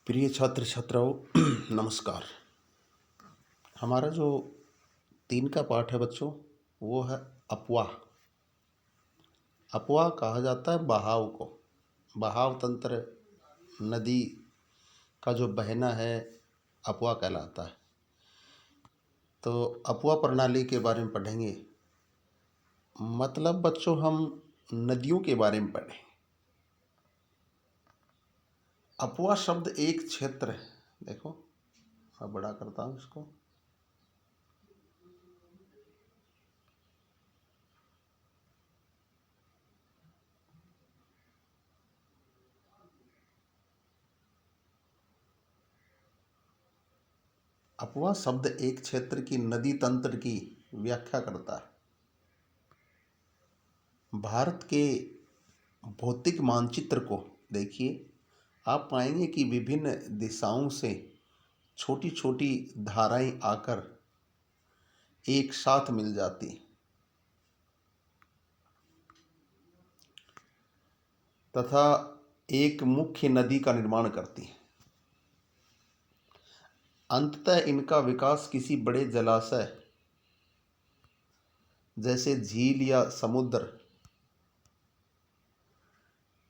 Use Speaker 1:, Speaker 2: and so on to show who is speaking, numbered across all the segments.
Speaker 1: प्रिय छात्र छात्राओं नमस्कार। हमारा जो 3 का पाठ है बच्चों, वो है अपवाह। अपवाह कहा जाता है बहाव को। बहाव तंत्र नदी का जो बहना है अपवाह कहलाता है। तो अपवाह प्रणाली के बारे में पढ़ेंगे। मतलब बच्चों हम नदियों के बारे में पढ़ें। अपवाह शब्द एक क्षेत्र है। देखो मैं बड़ा करता हूँ इसको। अपवाह शब्द एक क्षेत्र की नदी तंत्र की व्याख्या करता है। भारत के भौतिक मानचित्र को देखिए, आप पाएंगे कि विभिन्न दिशाओं से छोटी छोटी धाराएं आकर एक साथ मिल जाती तथा एक मुख्य नदी का निर्माण करती हैं। अंततः इनका विकास किसी बड़े जलाशय जैसे झील या समुद्र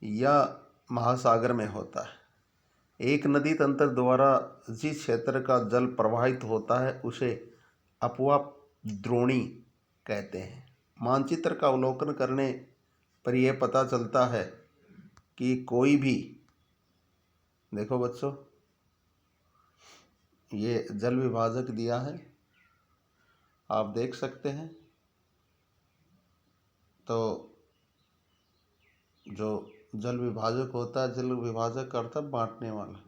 Speaker 1: या महासागर में होता है। एक नदी तंत्र द्वारा जिस क्षेत्र का जल प्रवाहित होता है उसे अपवाह द्रोणी कहते हैं। मानचित्र का अवलोकन करने पर यह पता चलता है कि कोई भी, देखो बच्चों, ये जल विभाजक दिया है, आप देख सकते हैं। तो जो जल विभाजक होता है, जल विभाजक का अर्थ बांटने वाला।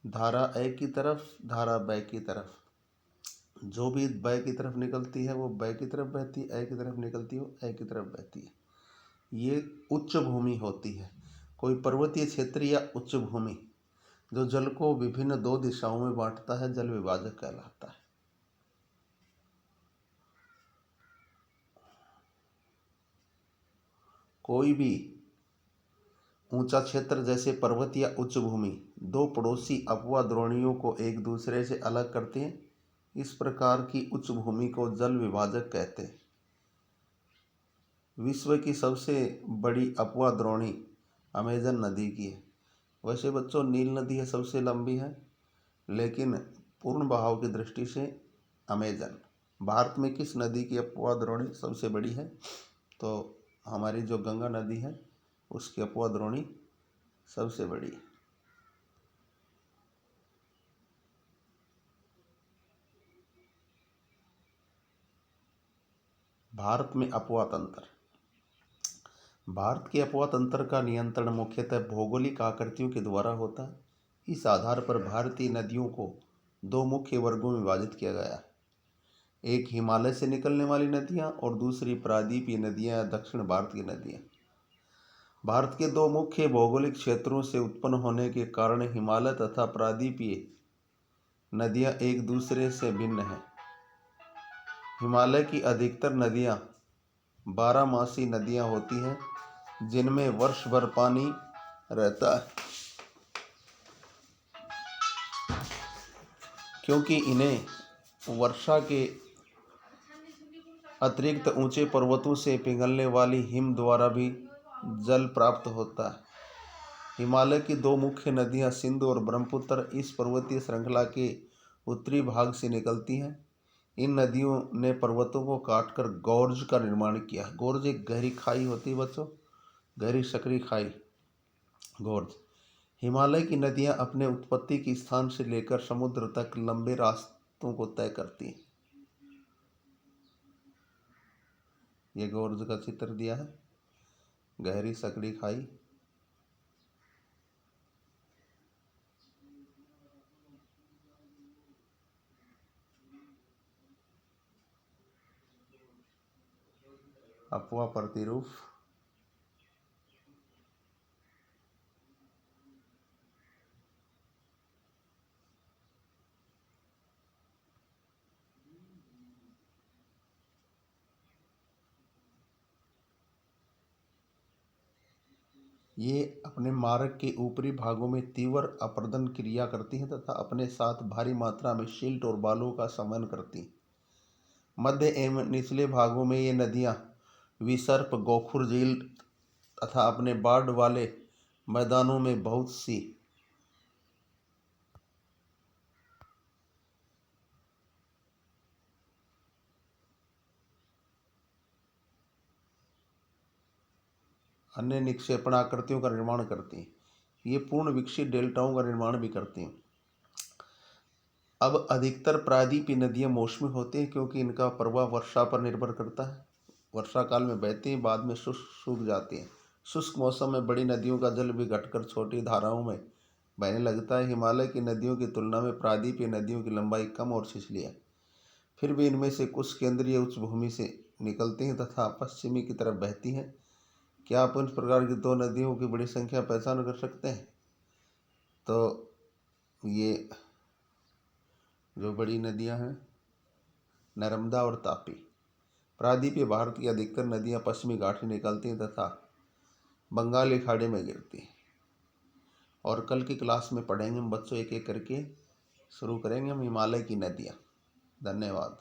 Speaker 1: धारा ए की तरफ, धारा ब की तरफ, जो भी ब की तरफ निकलती है वो ब की तरफ बहती है, ए की तरफ निकलती है वो ए की तरफ बहती है। ये उच्च भूमि होती है। कोई पर्वतीय क्षेत्र या उच्च भूमि जो जल को विभिन्न दो दिशाओं में बांटता है जल विभाजक कहलाता है। कोई भी ऊंचा क्षेत्र जैसे पर्वत या उच्च भूमि दो पड़ोसी अपवाह द्रोणियों को एक दूसरे से अलग करते हैं। इस प्रकार की उच्च भूमि को जल विभाजक कहते हैं। विश्व की सबसे बड़ी अपवाह द्रोणी अमेजन नदी की है। वैसे बच्चों नील नदी है सबसे लंबी है, लेकिन पूर्ण बहाव की दृष्टि से अमेजन। भारत में किस नदी की अपवाह द्रोणी सबसे बड़ी है? तो हमारी जो गंगा नदी है उसकी अपवाह द्रोणी सबसे बड़ी है। भारत में अपवाह तंत्र। भारत के अपवाह तंत्र का नियंत्रण मुख्यतः भौगोलिक आकृतियों के द्वारा होता है। इस आधार पर भारतीय नदियों को दो मुख्य वर्गों में विभाजित किया गया है। एक हिमालय से निकलने वाली नदियां और दूसरी प्रायद्वीपीय नदियां या दक्षिण भारत की नदियां। भारत के दो मुख्य भौगोलिक क्षेत्रों से उत्पन्न होने के कारण हिमालय तथा प्रायद्वीपीय नदियां एक दूसरे से भिन्न हैं। हिमालय की अधिकतर नदियां बारहमासी नदियां होती हैं जिनमें वर्ष भर पानी रहता है, क्योंकि इन्हें वर्षा के अतिरिक्त ऊंचे पर्वतों से पिघलने वाली हिम द्वारा भी जल प्राप्त होता है। हिमालय की दो मुख्य नदियां सिंधु और ब्रह्मपुत्र इस पर्वतीय श्रृंखला के उत्तरी भाग से निकलती हैं। इन नदियों ने पर्वतों को काटकर गौर्ज का निर्माण किया। गौर्ज एक गहरी खाई होती है बच्चों, गहरी सकरी खाई, गौर्ज। हिमालय की नदियां अपने उत्पत्ति के स्थान से लेकर समुद्र तक लंबे रास्तों को तय करती हैं। ये गौर्ज का चित्र दिया है, गहरी सकड़ी खाई। अपवाह प्रतिरूप। ये अपने मार्ग के ऊपरी भागों में तीव्र अपरदन क्रिया करती हैं तथा अपने साथ भारी मात्रा में सिल्ट और बालू का संवहन करती हैं। मध्य एवं निचले भागों में ये नदियाँ विसर्प, गोखुर झील तथा अपने बाढ़ वाले मैदानों में बहुत सी अन्य निक्षेपण आकृतियों का निर्माण करती हैं। ये पूर्ण विकसित डेल्टाओं का निर्माण भी करती हैं। अब अधिकतर प्रायद्वीपीय नदियाँ मौसमी होती हैं क्योंकि इनका प्रवाह वर्षा पर निर्भर करता है। वर्षा काल में बहती हैं, बाद में सूख जाती हैं। शुष्क मौसम में बड़ी नदियों का जल भी घटकर छोटी धाराओं में बहने लगता है। हिमालय की नदियों की तुलना में प्रायद्वीपीय नदियों की लंबाई कम और छिछली है। फिर भी इनमें से कुछ केंद्रीय उच्च भूमि से निकलती हैं तथा पश्चिमी की तरफ बहती हैं। क्या आप उन प्रकार की दो नदियों की बड़ी संख्या पहचान कर सकते हैं? तो ये जो बड़ी नदियां हैं, नर्मदा और तापी। प्रायद्वीपीय भारत की अधिकतर नदियां पश्चिमी घाट से निकलती हैं तथा बंगाल की खाड़ी में गिरती हैं। और कल की क्लास में पढ़ेंगे हम बच्चों, एक एक करके शुरू करेंगे हम हिमालय की नदियाँ। धन्यवाद।